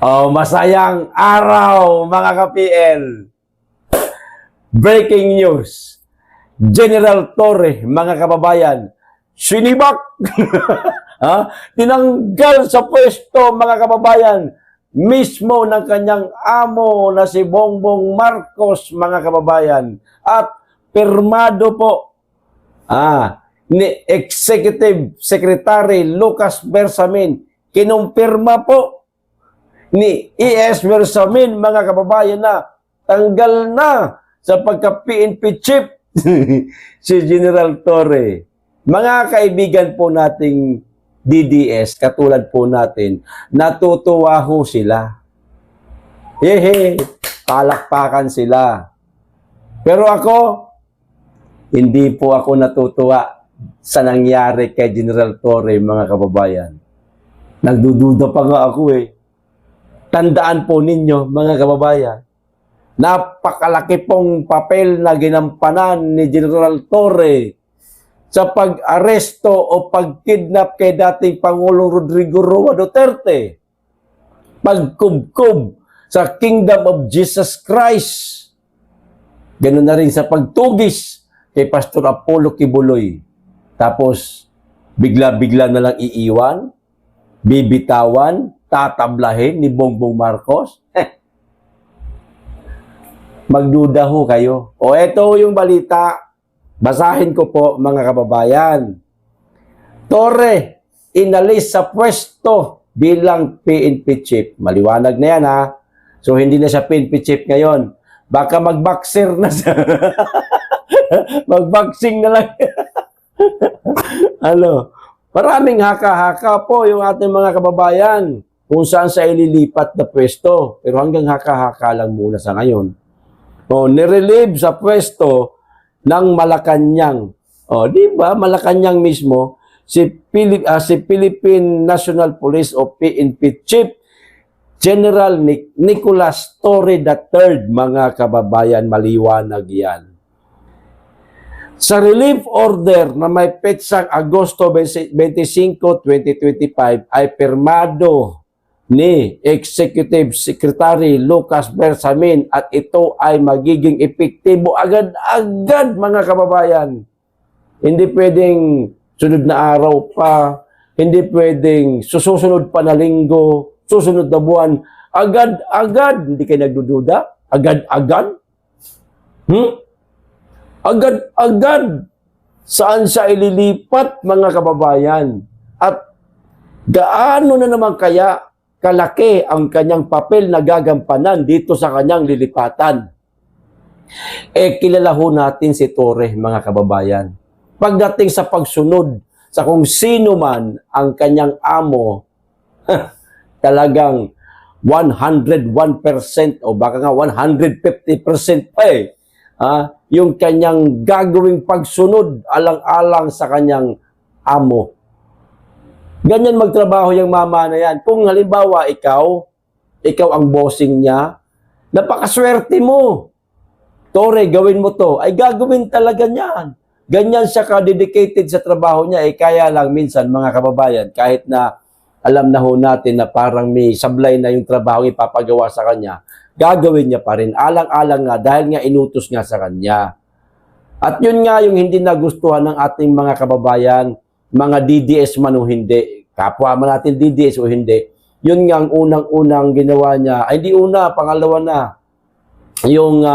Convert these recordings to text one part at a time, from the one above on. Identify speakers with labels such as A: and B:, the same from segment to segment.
A: Oh, masayang araw mga ka-PL. Breaking news. General Torre, mga kababayan, sinibak. Tinanggal sa pwesto, mga kababayan, mismo ng kanyang amo na si Bongbong Marcos, mga kababayan. At pirmado po ni Executive Secretary Lucas Bersamin, kinumpirma po ni E.S. Bersamin, mga kababayan, na tanggal na sa pagka-PNP chief si General Torre. Mga kaibigan po nating DDS, katulad po natin, natutuwa ho sila. Hehe, palakpakan sila. Pero ako, hindi po ako natutuwa sa nangyari kay General Torre, mga kababayan. Nagdududa pa nga ako eh. Tandaan po ninyo, mga kababayan, napakalaki pong papel na ginampanan ni General Torre sa pag-aresto o pag-kidnap kay dating Pangulong Rodrigo Roa Duterte, pagkubkob sa Kingdom of Jesus Christ, ganoon na rin sa pagtugis kay Pastor Apollo Kibuloy. Tapos, bigla-bigla na lang iiwan, bibitawan, tatablahin ni Bongbong Marcos. Magduda ho kayo. O eto yung balita. Basahin ko po, mga kababayan. Torre, inalis sa pwesto bilang PNP chief. Maliwanag na yan, ha? So, hindi na siya PNP chief ngayon. Baka mag-boxer na siya. Mag-boxing na lang. Maraming haka-haka po yung ating mga kababayan kung saan sa ililipat na pwesto. Pero hanggang haka-haka lang muna sa ngayon. Nirelieve sa pwesto ng Malacanang. Di ba? Malacanang mismo, si Philippine National Police o PNP Chief General Nicolas Torre III, mga kababayan, maliwanag yan. Sa relief order na may petsang Agosto 25, 2025 ay pirmado ni Executive Secretary Lucas Bersamin at ito ay magiging epektibo agad-agad, mga kababayan. Hindi pwedeng sunod na araw pa, hindi pwedeng susunod pa na linggo, susunod na buwan, agad-agad. Hindi kayo nagdududa? Agad-agad? Agad-agad. Saan siya ililipat, mga kababayan? At gaano na naman kaya kalaki ang kanyang papel na gagampanan dito sa kanyang lilipatan? Kilala ho natin si Torre, mga kababayan. Pagdating sa pagsunod sa kung sino man ang kanyang amo, talagang 101% o baka nga 150% pa eh. Yung kanyang gagawing pagsunod alang-alang sa kanyang amo. Ganyan magtrabaho yung mama na yan. Kung halimbawa ikaw ang bossing niya, napakaswerte mo. Torre, gawin mo to. Ay gagawin talaga niyan. Ganyan siya ka-dedicated sa trabaho niya. Kaya lang minsan, mga kababayan, kahit na alam na ho natin na parang may sablay na yung trabaho ipapagawa sa kanya, gagawin niya pa rin. Alang-alang nga dahil nga inutos nga sa kanya. At yun nga yung hindi nagustuhan ng ating mga kababayan, mga DDS man o hindi, kapwa man natin DDS o hindi, yun nga ang unang-unang ginawa niya, ay hindi una, pangalawa na, yung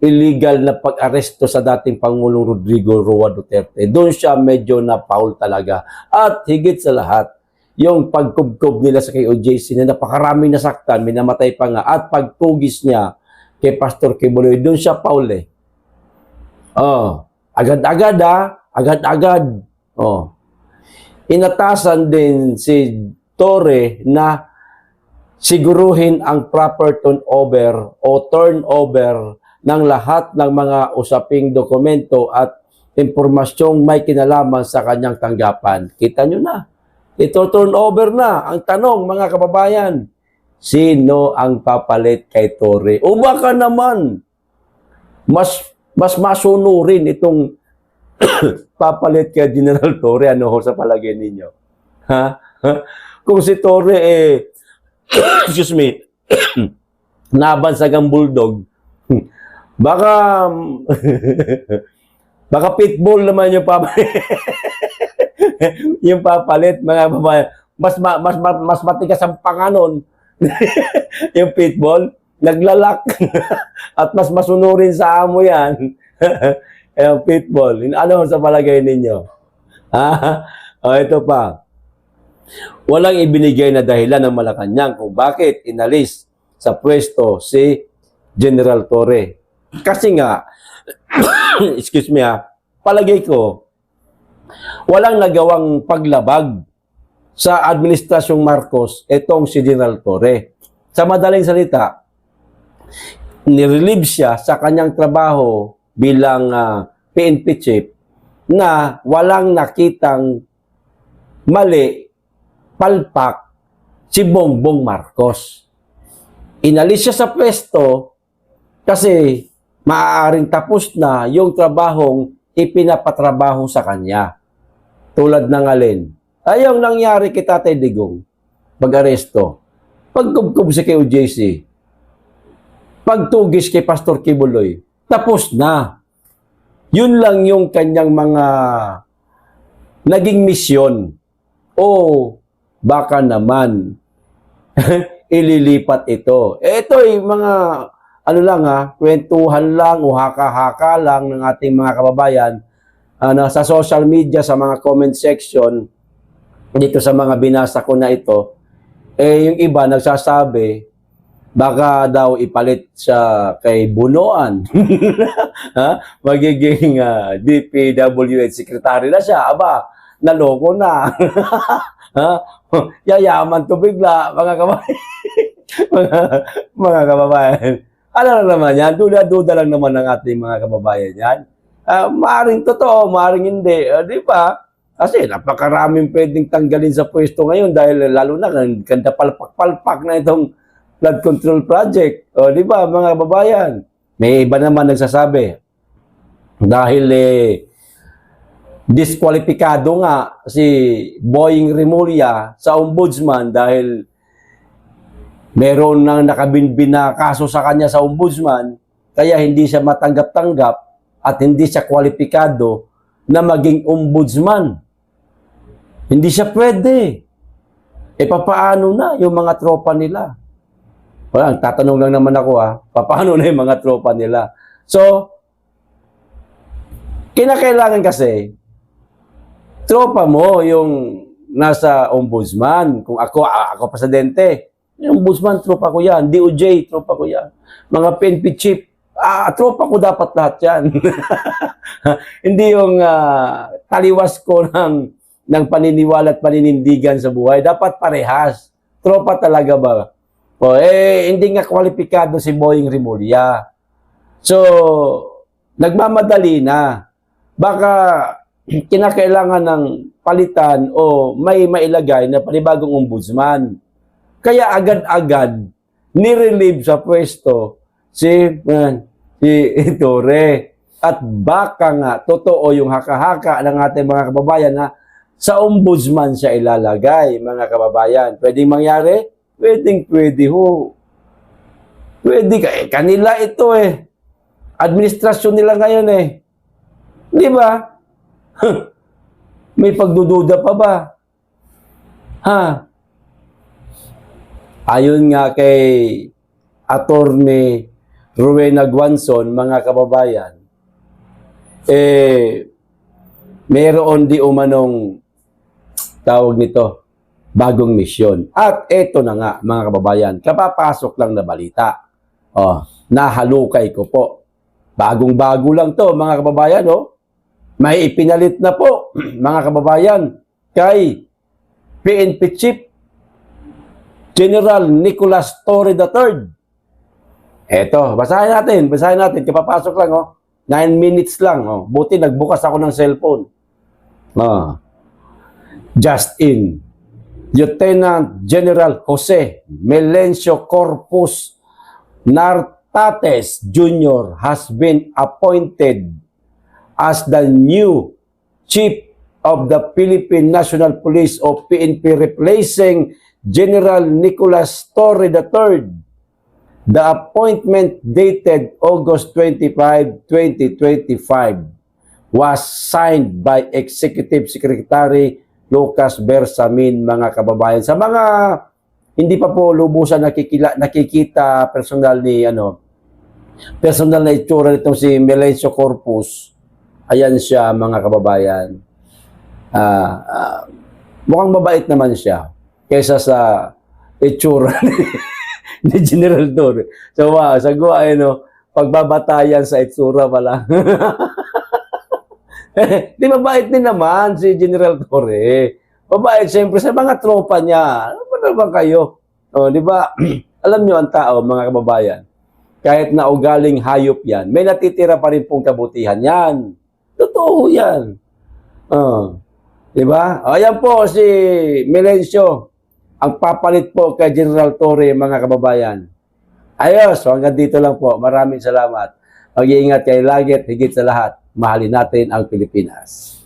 A: illegal na pag-aresto sa dating Pangulong Rodrigo Roa Duterte. Doon siya medyo na-foul talaga. At higit sa lahat, yung pagkubkob nila sa kay OJC na napakaraming nasaktan, minamatay pa nga, at pagtugis niya kay Pastor Kibuloy, doon siya foul eh. Agad-agad agad-agad. Inatasan din si Torre na siguruhin ang proper turnover ng lahat ng mga usaping dokumento at impormasyong may kinalaman sa kanyang tanggapan. Kita nyo na. Ito turnover na. Ang tanong, mga kababayan, sino ang papalit kay Torre? O baka naman, mas masunurin itong papalit kay General Torre, ano ho sa palagay ninyo? Kung si Torre excuse me, nabansag ang bulldog, baka, baka pitbull naman yung papalit. Yung papalit, mga babae. Mas matigas ang panganon. Yung pitbull, naglalak. At mas masunurin sa amo yan. Yung pitbull. Ano sa palagay ninyo? O, ito pa. Walang ibinigay na dahilan ng Malacanang kung bakit inalis sa pwesto si General Torre. Kasi nga, excuse me palagay ko, walang nagawang paglabag sa Administrasyong Marcos itong si General Torre. Sa madaling salita, nirelieve siya sa kanyang trabaho bilang PNP chief na walang nakitang mali, palpak si Bongbong Marcos. Inalis siya sa pwesto kasi maaaring tapos na yung trabahong ipinapatrabaho sa kanya. Tulad ng alin. Ayong nangyari kay Tatay Digong, pag-aresto, pagkubkub si kay OJC, pagtugis kay Pastor Kibuloy, tapos na. Yun lang yung kanyang mga naging misyon. O baka naman ililipat ito. Ito ay mga ano lang kwentuhan lang o haka-haka lang ng ating mga kababayan sa social media, sa mga comment section, dito sa mga binasa ko na ito, yung iba nagsasabi, baka daw ipalit siya kay Bunoan. Magiging DPWH secretary na siya. Aba, naloko na. Yayaman to bigla, mga kababayan. mga kababayan. Ano lang naman yan? Duda-duda lang naman ng ating mga kababayan yan. Maaring totoo, maaring hindi. Di ba? Kasi napakaraming pwedeng tanggalin sa pwesto ngayon dahil lalo na ganda palpak-palpak na itong flood control project. O, di ba, mga kababayan? May iba naman nagsasabi. Dahil diskwalipikado nga si Boying Remulla sa ombudsman dahil meron nang nakabinbin na kaso sa kanya sa ombudsman, kaya hindi siya matanggap-tanggap at hindi siya kwalipikado na maging ombudsman. Hindi siya pwede. Papaano na yung mga tropa nila? Wala, tatanong lang naman ako papaano na yung mga tropa nila? So, kinakailangan kasi, tropa mo yung nasa ombudsman. Kung ako presidente, yung ombudsman, tropa ko yan. DOJ, tropa ko yan. Mga PNP chief, tropa ko dapat lahat yan. Hindi yung taliwas ko ng paniniwala at paninindigan sa buhay. Dapat parehas. Tropa talaga ba? Hindi nga kwalipikado si Boying Remulla. So, nagmamadali na. Baka kinakailangan ng palitan o may mailagay na panibagong ombudsman. Kaya agad-agad nirelieve sa pwesto si Torre. At baka nga totoo yung haka-haka ng ating mga kababayan na sa ombudsman siya ilalagay, mga kababayan. Pwedeng mangyari? Pwede ho. Pwede kanila ito administrasyon nila ngayon Di ba? May pagdududa pa ba? Ayon nga kay Attorney Rowena Guanzon, mga kababayan, meron di umanong tawag nito, bagong misyon. At eto na nga, mga kababayan, kapapasok lang na balita. Nahalukay ko po. Bagong-bago lang to, mga kababayan, May ipinalit na po, mga kababayan, kay PNP Chief General Nicolas Torre III. Eto, basahin natin, kapapasok lang, 9 minutes lang, Buti nagbukas ako ng cellphone. Just in, Lieutenant General Jose Melencio Corpus Nartates Jr. has been appointed as the new Chief of the Philippine National Police o PNP, replacing General Nicolas Torre III. The appointment dated August 25, 2025 was signed by Executive Secretary Lucas Bersamin, mga kababayan. Sa mga hindi pa po lubusan nakikita personal na itsura nitong si Melencio Corpus. Ayan siya, mga kababayan. Mukhang mabait naman siya kaysa sa itsura ni General Torre. So, sagwa, pagbabatayan sa itsura pala. Di mabait din naman si General Torre. Mabait siyempre sa mga tropa niya. Ano ba naman kayo? Di ba? Alam niyo ang tao, mga kababayan, kahit na ugaling hayop yan, may natitira pa rin pong kabutihan yan. Totoo yan. Di ba? Ayan po si Melencio, ang papalit po kay General Torre, mga kababayan. Ayos, so hanggang dito lang po. Maraming salamat. Mag-iingat kayo lagi at higit sa lahat, mahalin natin ang Pilipinas.